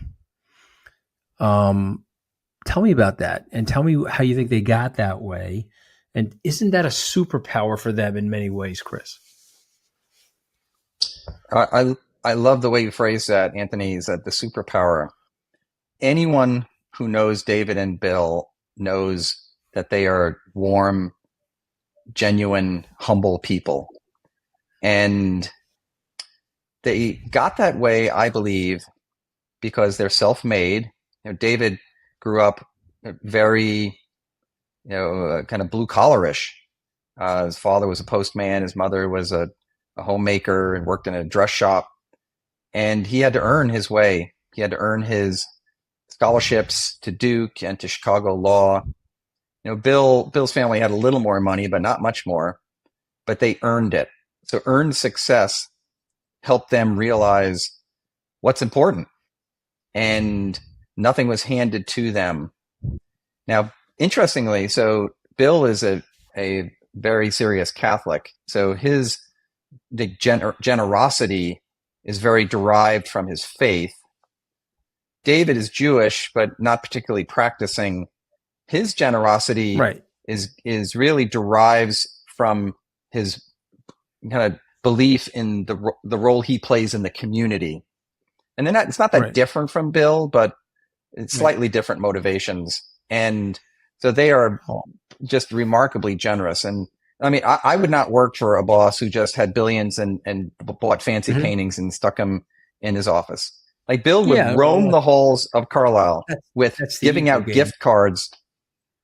Tell me about that, and tell me how you think they got that way. And isn't that a superpower for them in many ways, Chris? I love the way you phrase that, Anthony, is that the superpower. Anyone who knows David and Bill knows that they are warm, genuine, humble people. And they got that way, I believe, because they're self-made. David grew up very, kind of blue-collarish. His father was a postman. His mother was a homemaker and worked in a dress shop. And he had to earn his way. He had to earn his scholarships to Duke and to Chicago Law. Bill's family had a little more money, but not much more. But they earned it. So earned success helped them realize what's important. And nothing was handed to them. Now, interestingly, so Bill is a very serious Catholic. So the generosity is very derived from his faith. David is Jewish, but not particularly practicing. His generosity is really derives from his kind of belief in the role he plays in the community. and then it's not that Right. different from Bill, but it's Right. slightly different motivations. And so they are Oh. just remarkably generous. And I mean, I would not work for a boss who just had billions and bought fancy Mhm. paintings and stuck them in his office. Like Bill would Yeah. roam Well, the halls of Carlisle with that's the giving ego out game. gift cards.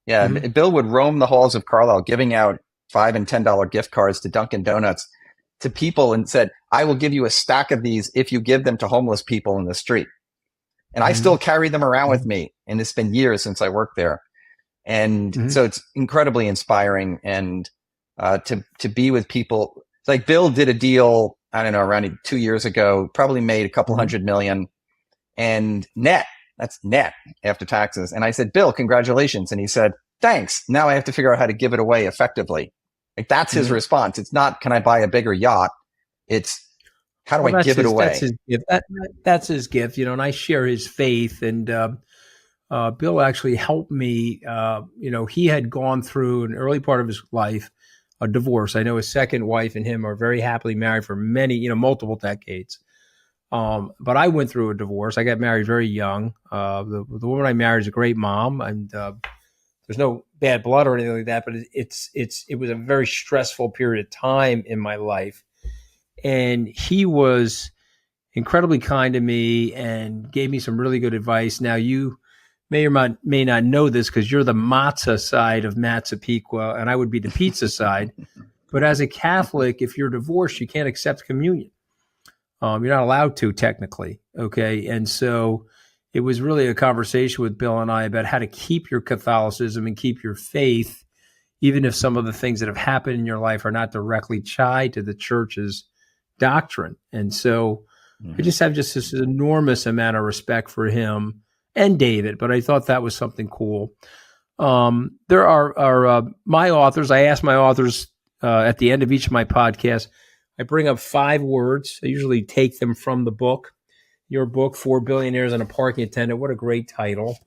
Yeah, Mhm. Bill would roam the halls of Carlisle giving out $5 and $10 gift cards to Dunkin' Donuts to people and said, I will give you a stack of these if you give them to homeless people in the street. And I still Mhm. carry them around with Mhm. me. And it's been years since I worked there. And Mhm. so it's incredibly inspiring. And to be with people like Bill did a deal, I don't know, around 2 years ago, probably made a couple Mhm. hundred million and that's net after taxes. And I said, Bill, congratulations. And he said, thanks. Now I have to figure out how to give it away effectively. Like that's his Mhm. response. It's not, can I buy a bigger yacht? It's how do Well, I give it that's away? his gift. That's his gift, and I share his faith. And Bill actually helped me. He had gone through an early part of his life a divorce. I know his second wife and him are very happily married for many, multiple decades. But I went through a divorce. I got married very young. The woman I married is a great mom, and there's no bad blood or anything like that. But it was a very stressful period of time in my life, and he was incredibly kind to me and gave me some really good advice. Now you may not know this because you're the matzah side of Matzapequa, and I would be the pizza side. But as a Catholic, if you're divorced, you can't accept communion. You're not allowed to technically. Okay. And so it was really a conversation with Bill and I about how to keep your Catholicism and keep your faith, even if some of the things that have happened in your life are not directly tied to the church's doctrine. And so I Mhm. just have just this enormous amount of respect for him and David, but I thought that was something cool. There are my authors. I ask my authors at the end of each of my podcasts, I bring up 5 words. I usually take them from the book. Your book, Four Billionaires and a Parking Attendant. What a great title.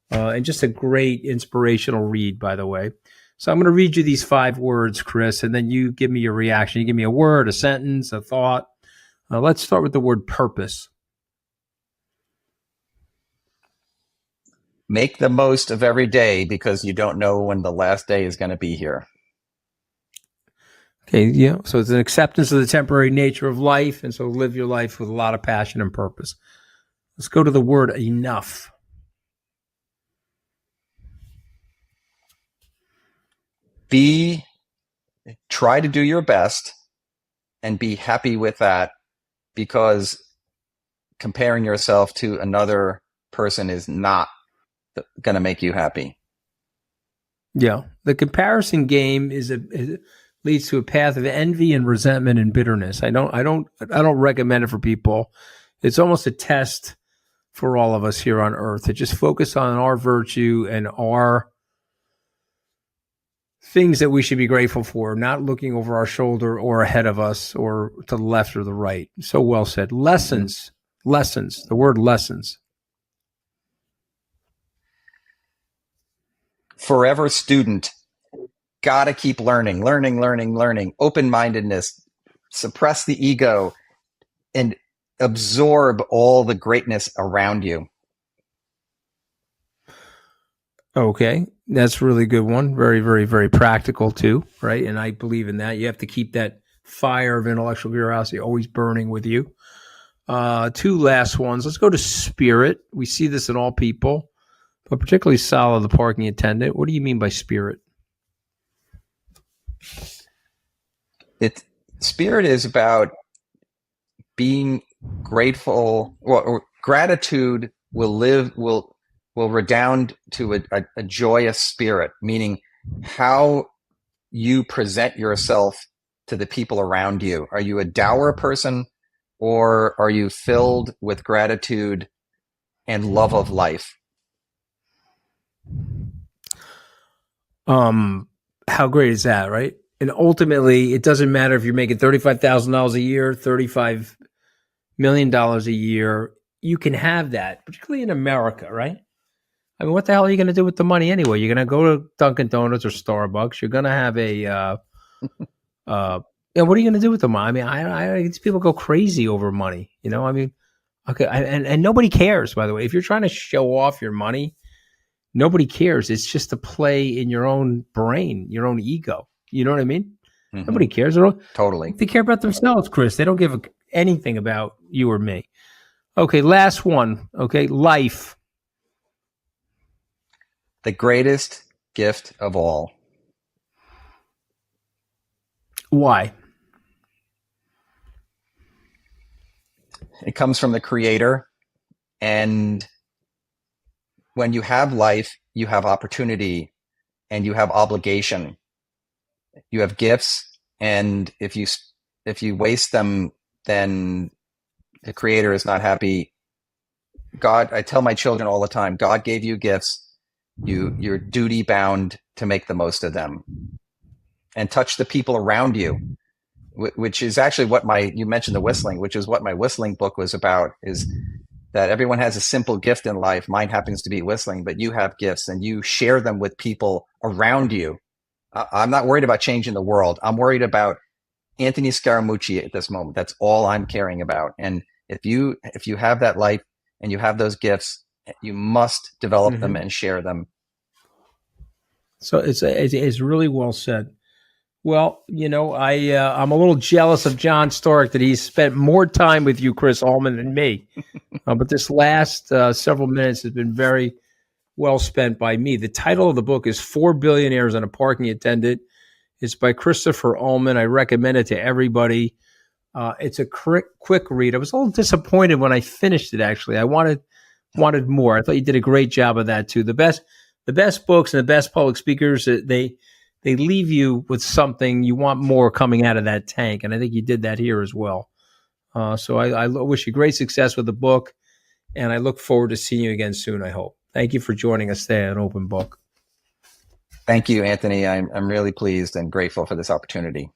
And just a great inspirational read, by the way. So I'm going to read you these 5 words, Chris, and then you give me your reaction. You give me a word, a sentence, a thought. Let's start with the word purpose. Make the most of every day because you don't know when the last day is going to be here. Okay, yeah. So it's an acceptance of the temporary nature of life, and so live your life with a lot of passion and purpose. Let's go to the word enough. Try to do your best and be happy with that because comparing yourself to another person is not going to make you happy. Yeah, the comparison game leads to a path of envy and resentment and bitterness. I don't recommend it for people. It's almost a test for all of us here on earth to just focus on our virtue and our things that we should be grateful for, not looking over our shoulder or ahead of us or to the left or the right. So well said. Mm-hmm. Lessons, the word lessons. Forever student. Gotta keep learning, open-mindedness, suppress the ego, and absorb all the greatness around you. Okay, that's a really good one. Very, very, very practical too, right? And I believe in that. You have to keep that fire of intellectual curiosity always burning with you. 2 last ones. Let's go to spirit. We see this in all people, but particularly Sala, the parking attendant. What do you mean by spirit? Spirit is about being grateful. Well, gratitude will redound to a joyous spirit, meaning how you present yourself to the people around you. Are you a dour person or are you filled with gratitude and love of life? How great is that, right? And ultimately, it doesn't matter if you're making $35,000 a year, $35 million a year. You can have that, particularly in America, right? I mean, what the hell are you going to do with the money anyway? You're going to go to Dunkin' Donuts or Starbucks. You're going to have what are you going to do with the money? I mean, these people go crazy over money. I mean, Okay, and nobody cares, by the way. If you're trying to show off your money, nobody cares. It's just a play in your own brain, your own ego. You know what I mean? Mm-hmm. Nobody cares. Totally. They care about themselves, Chris. They don't give anything about you or me. Okay, last one. Okay, life. The greatest gift of all. Why? It comes from the Creator. And when you have life, you have opportunity and you have obligation. You have gifts. And if you waste them, then the Creator is not happy. God, I tell my children all the time, God gave you gifts. You're duty bound to make the most of them and touch the people around you, which is actually what you mentioned the whistling, which is what my whistling book was about, is that everyone has a simple gift in life. Mine happens to be whistling, but you have gifts and you share them with people around you. I'm not worried about changing the world. I'm worried about Anthony Scaramucci at this moment. That's all I'm caring about. And if you have that life and you have those gifts, you must develop them and share them. So it's really well said. Well, I'm a little jealous of John Stark that he's spent more time with you, Chris Allman, than me. But this last several minutes has been very well spent by me. The title of the book is 4 Billionaires and a Parking Attendant. It's by Christopher Ullman. I recommend it to everybody. It's a quick read. I was a little disappointed when I finished it, actually. I wanted more. I thought you did a great job of that, too. The best books and the best public speakers, they leave you with something. You want more coming out of that tank, and I think you did that here as well. So I wish you great success with the book, and I look forward to seeing you again soon, I hope. Thank you for joining us today on Open Book. Thank you, Anthony. I'm really pleased and grateful for this opportunity.